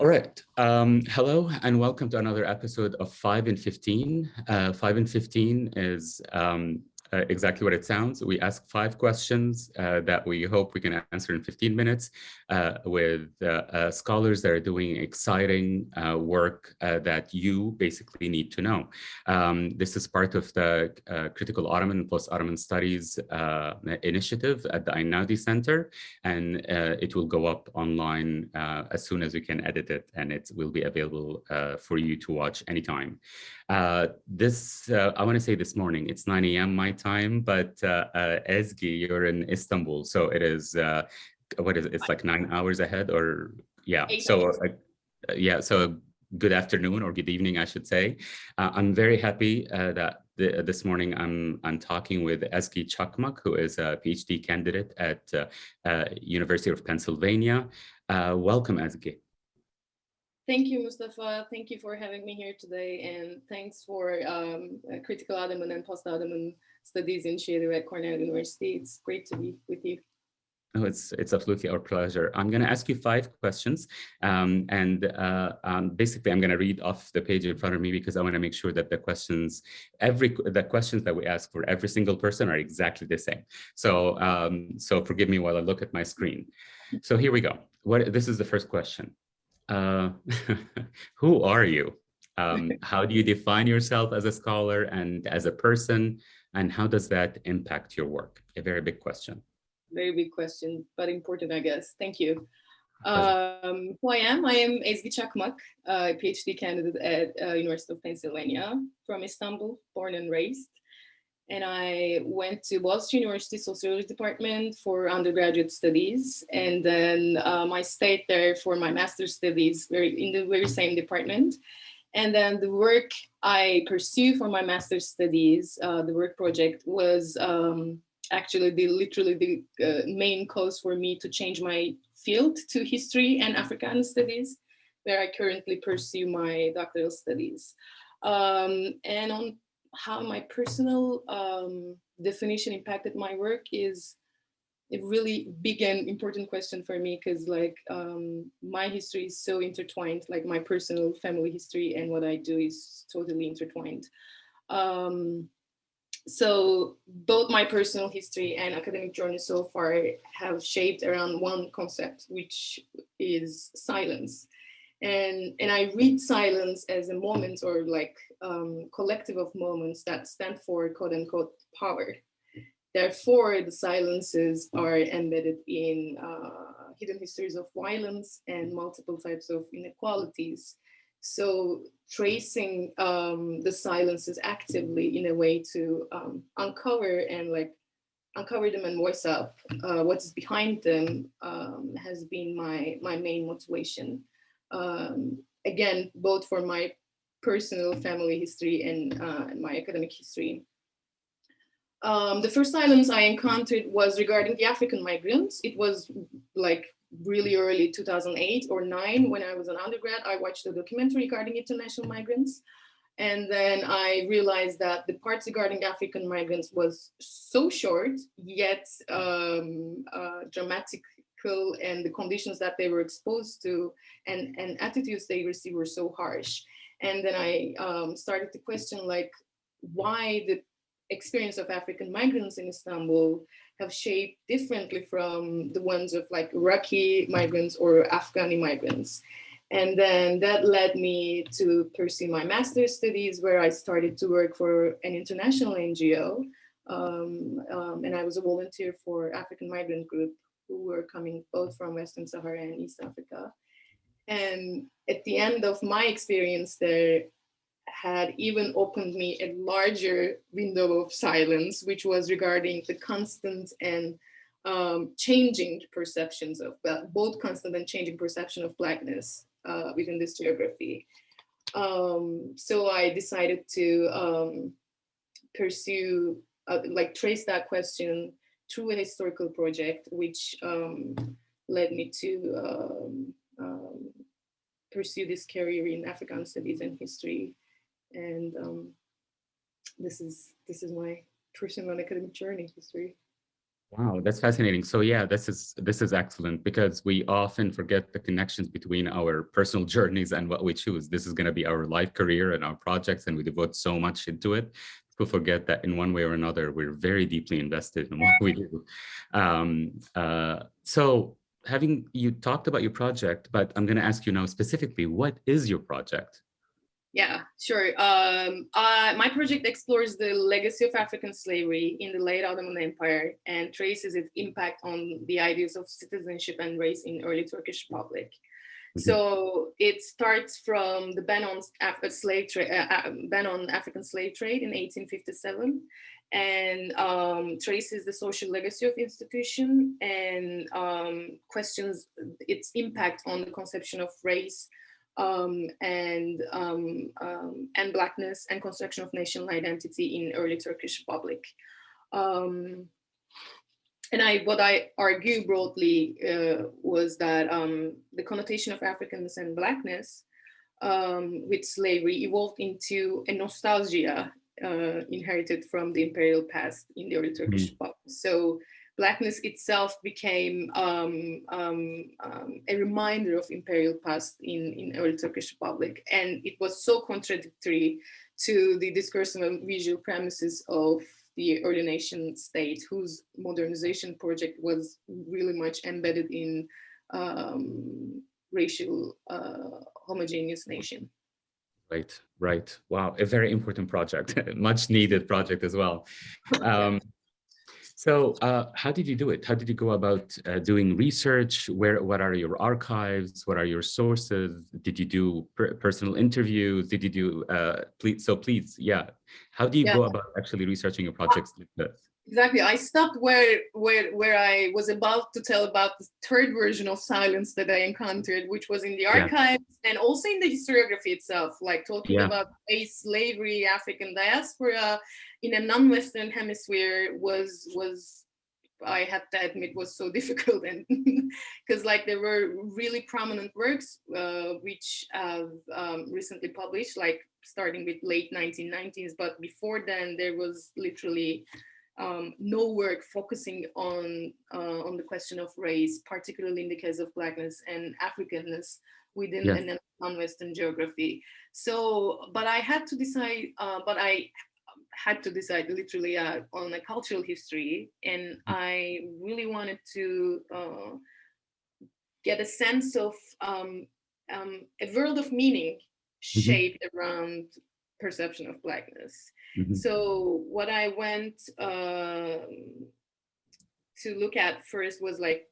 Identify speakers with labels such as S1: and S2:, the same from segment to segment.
S1: All right. Hello and welcome to another episode of 5 in 15. 5 in 15 is exactly what it sounds. We ask 5 questions that we hope we can answer in 15 minutes with scholars that are doing exciting work that you basically need to know. This is part of the Critical Ottoman and Post-Ottoman Studies initiative at the Einaudi Center, and it will go up online as soon as we can edit it, and it will be available for you to watch anytime. I want to say this morning, it's 9 a.m. my time, but Ezgi, you're in Istanbul, so it is, what is it? It's like 9 hours ahead, or yeah. So so good afternoon or good evening, I should say. I'm very happy that this morning I'm talking with Ezgi Cakmak, who is a Ph.D. candidate at University of Pennsylvania. Welcome, Ezgi.
S2: Thank you, Mostafa. Thank you for having me here today, and thanks for Critical Ottoman and Post-Ottoman Studies initiative at Cornell University. It's great to be with you.
S1: Oh, it's absolutely our pleasure. I'm going to ask you 5 questions, basically I'm going to read off the page in front of me because I want to make sure that the questions that we ask for every single person are exactly the same. So so forgive me while I look at my screen. So here we go. This is the first question. Who are you? How do you define yourself as a scholar and as a person, and how does that impact your work? A very big question.
S2: Very big question, but important, I guess. Thank you. Who I am Ezgi Cakmak, a PhD candidate at University of Pennsylvania, from Istanbul, born and raised. And I went to Bogazici University Sociology Department for undergraduate studies. And then I stayed there for my master's studies in the very same department. And then the work I pursued for my master's studies, the work project was actually the main cause for me to change my field to history and Africana studies, where I currently pursue my doctoral studies. And on how my personal definition impacted my work is a really big and important question for me, because my history is so intertwined, like my personal family history and what I do is totally intertwined. So both my personal history and academic journey so far have shaped around one concept, which is silence. And I read silence as a moment or collective of moments that stand for quote unquote power. Therefore, the silences are embedded in hidden histories of violence and multiple types of inequalities. So tracing the silences actively in a way to uncover them and voice up what's behind them has been my main motivation. Again, both for my personal family history and my academic history. The first silence I encountered was regarding the African migrants. It was really early 2008 or 9 when I was an undergrad. I watched a documentary regarding international migrants. And then I realized that the parts regarding African migrants was so short, yet dramatic, and the conditions that they were exposed to and attitudes they received were so harsh. And then I started to question why the experience of African migrants in Istanbul have shaped differently from the ones of Iraqi migrants or Afghani migrants. And then that led me to pursue my master's studies, where I started to work for an international NGO. And I was a volunteer for African migrant group who were coming both from Western Sahara and East Africa. And at the end of my experience there, had even opened me a larger window of silence, which was regarding the constant and changing perceptions of both constant and changing perception of Blackness within this geography. So I decided to pursue, trace that question through a historical project, which led me to pursue this career in African studies and history. And this is my personal and academic journey history.
S1: Wow, that's fascinating. So yeah, this is excellent because we often forget the connections between our personal journeys and what we choose. This is going to be our life career and our projects, and we devote so much into it. People forget that in one way or another, we're very deeply invested in what we do. So having you talked about your project, but I'm going to ask you now specifically, what is your project?
S2: Yeah, sure. My project explores the legacy of African slavery in the late Ottoman Empire and traces its impact on the ideas of citizenship and race in early Turkish Republic.
S1: Mhm.
S2: So it starts from the ban on African slave trade in 1857, and traces the social legacy of institution and questions its impact on the conception of race, and blackness and construction of national identity in early Turkish Republic. Um, what I argue broadly was that the connotation of Africans and blackness with slavery evolved into a nostalgia inherited from the imperial past in the early Turkish
S1: Mhm.
S2: Republic. So blackness itself became a reminder of imperial past in early Turkish Republic, and it was so contradictory to the discursive and visual premises of the early nation state, whose modernization project was really much embedded in racial homogeneous nation.
S1: Right, right. Wow, a very important project, much needed project as well.
S2: Yeah.
S1: Um, So, how did you do it? How did you go about doing research? What are your archives? What are your sources? Did you do personal interviews? Did you do, please, yeah. How do you
S2: Yeah.
S1: go about actually researching your projects like this?
S2: Exactly. I stopped where I was about to tell about the third version of silence that I encountered, which was in the
S1: Yeah,
S2: archives and also in the historiography itself, like talking
S1: yeah,
S2: about race, slavery, African diaspora in a non-Western hemisphere was I had to admit was so difficult, and because like there were really prominent works which have recently published, like starting with late 1990s, but before then there was literally no work focusing on the question of race, particularly in the case of blackness and Africanness within
S1: yes,
S2: a non-Western geography. So, but I had to decide. But I had to decide literally on a cultural history, and I really wanted to get a sense of a world of meaning
S1: hmm,
S2: shaped around perception of blackness.
S1: hmm,
S2: So what I went to look at first was like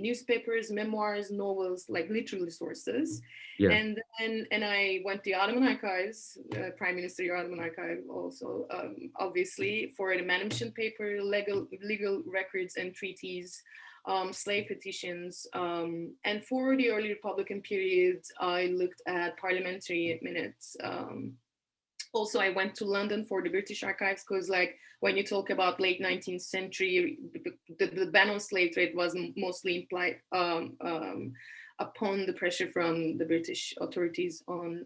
S2: newspapers, memoirs, novels, like literary sources.
S1: yeah,
S2: And I went to the Ottoman archives, Prime Minister Ottoman Archive also, obviously, for the manumission paper, legal records and treaties, slave petitions. And for the early Republican period, I looked at parliamentary minutes. Also, I went to London for the British archives because, like, when you talk about late 19th century, the ban on slave trade was mostly implied upon the pressure from the British authorities on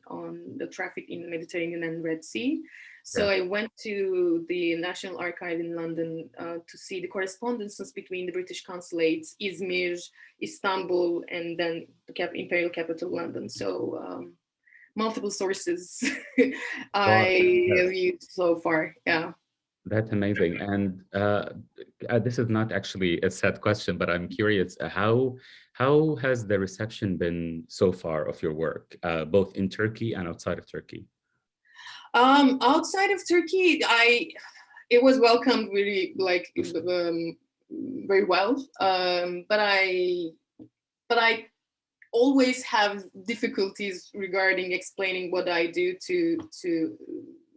S2: the traffic in the Mediterranean and Red Sea. So
S1: yeah,
S2: I went to the National Archive in London to see the correspondences between the British consulates, Izmir, Istanbul, and then the imperial capital, London. So multiple sources
S1: wow,
S2: I have used so far. Yeah.
S1: that's amazing. And this is not actually a set question, but I'm curious, how has the reception been so far of your work, both in Turkey and outside of Turkey?
S2: Outside of Turkey, it was welcomed really like very well. But I always have difficulties regarding explaining what I do to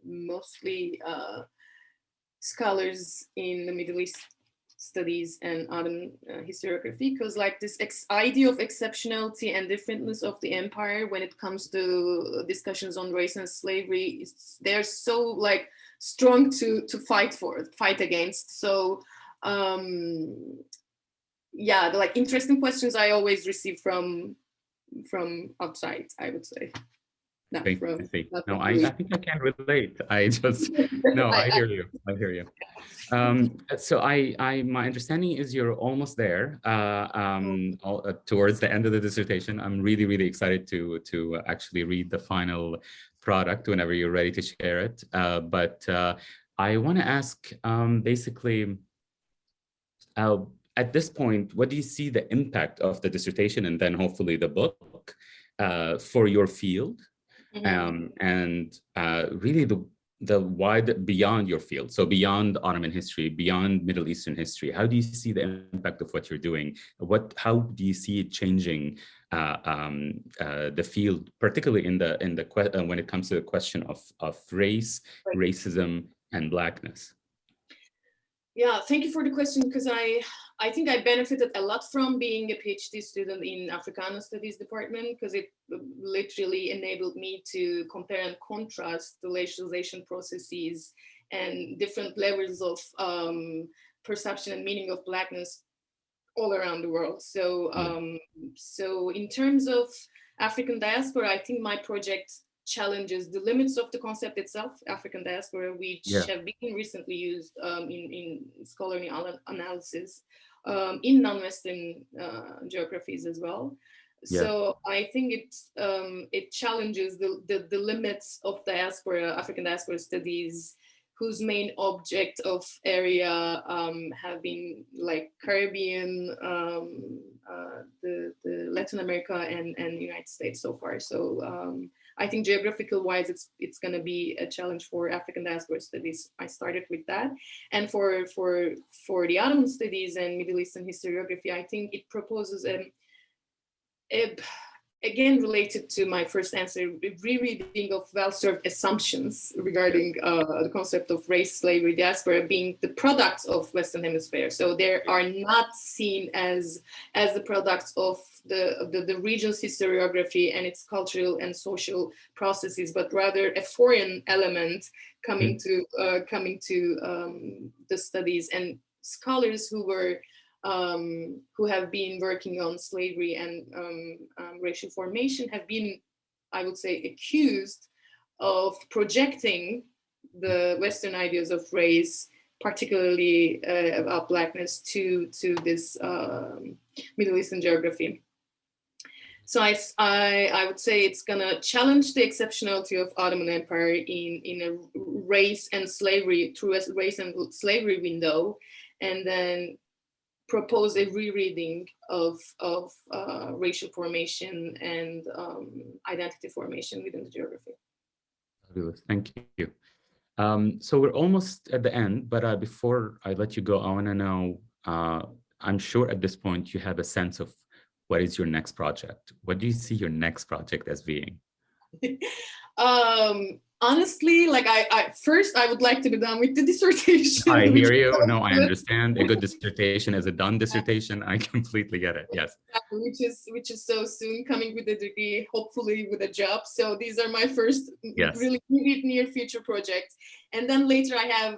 S2: mostly scholars in the Middle East studies and Ottoman historiography, because like this idea of exceptionality and differentness of the empire when it comes to discussions on race and slavery, they're so like strong to fight against. So yeah, the like interesting questions I always receive from outside, I would say. not
S1: I
S2: from,
S1: see.
S2: not
S1: No,
S2: from
S1: I think I can relate. I just, no, I hear you. I hear you. So my understanding is you're almost there, towards the end of the dissertation. I'm really, really excited to actually read the final product whenever you're ready to share it. But I want to ask, basically, uh, at this point, what do you see the impact of the dissertation and then hopefully the book for your field? And really the wide beyond your field, so beyond Ottoman history, beyond Middle Eastern history. How do you see the impact of what you're doing? How do you see it changing the field, particularly when it comes to the question of race, racism, and blackness?
S2: Yeah, thank you for the question, because I think I benefited a lot from being a PhD student in Africana Studies department, because it literally enabled me to compare and contrast the racialization processes and different levels of perception and meaning of blackness all around the world. So, so in terms of African diaspora, I think my project challenges the limits of the concept itself, African diaspora, which have been recently used in scholarly analysis in non-Western geographies as well. So I think it challenges the limits of diaspora, African diaspora studies, whose main object of area have been like Caribbean, the Latin America, and United States so far. So I think geographical wise, it's going to be a challenge for African diaspora studies. I started with that, and for the Ottoman studies and Middle Eastern historiography, I think it proposes again, related to my first answer, rereading of well-served assumptions regarding the concept of race, slavery, diaspora being the products of Western Hemisphere. So they are not seen as the products of the region's historiography and its cultural and social processes, but rather a foreign element coming to the studies. And scholars who have been working on slavery and racial formation have been, I would say, accused of projecting the Western ideas of race, particularly about blackness, to this Middle Eastern geography. So I would say it's gonna challenge the exceptionality of Ottoman Empire in a race and slavery, through a race and slavery window, and then propose a rereading of racial formation and identity formation within the geography.
S1: Fabulous, thank you. So we're almost at the end, but before I let you go, I want to know, I'm sure at this point you have a sense of what is your next project. What do you see your next project as being?
S2: Honestly, like first I would like to be done with the dissertation.
S1: I hear you. No, I understand. A good dissertation is a done dissertation. I completely get it. Yes.
S2: Which is so soon, coming with a degree, hopefully with a job. So these are my first really near future projects. And then later I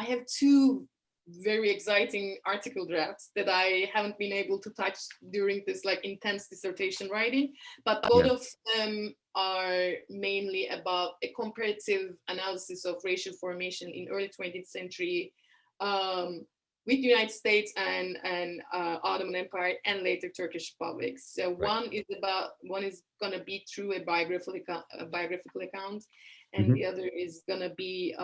S2: have two very exciting article drafts that I haven't been able to touch during this like intense dissertation writing, but both of them are mainly about a comparative analysis of racial formation in early 20th century with United States and Ottoman Empire and later Turkish republics. So one is going to be through a biographical account, and the other is going to be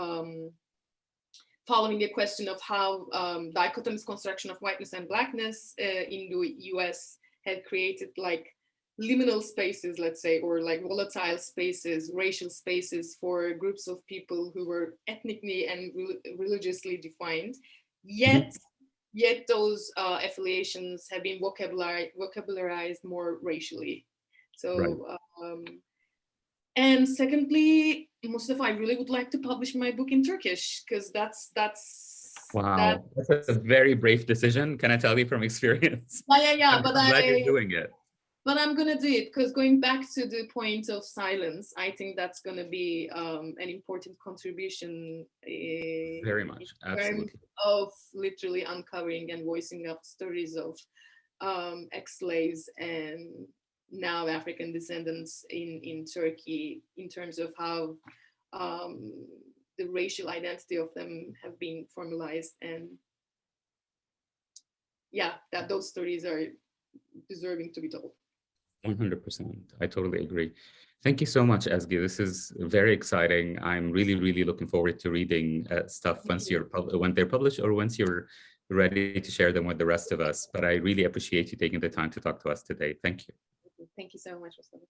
S2: following the question of how dichotomous construction of whiteness and blackness in the US had created like liminal spaces, let's say, or like volatile spaces, racial spaces for groups of people who were ethnically and religiously defined. Yet those affiliations have been vocabularized more racially. So, and secondly, Mustafa, I really would like to publish my book in Turkish, because that's
S1: wow, that's a very brave decision. Can I tell you from experience?
S2: Yeah.
S1: I'm glad you're doing it.
S2: But I'm gonna do it, because going back to the point of silence, I think that's gonna be an important contribution.
S1: Very much, absolutely.
S2: Of literally uncovering and voicing up stories of ex-slaves and now African descendants in Turkey in terms of how the racial identity of them have been formalized, and yeah, that those stories are deserving to be told.
S1: 100%. I totally agree. Thank you so much, Ezgi. This is very exciting. I'm really, really looking forward to reading stuff once when they're published or once you're ready to share them with the rest of us. But I really appreciate you taking the time to talk to us today. Thank you.
S2: Thank you so much, Mostafa.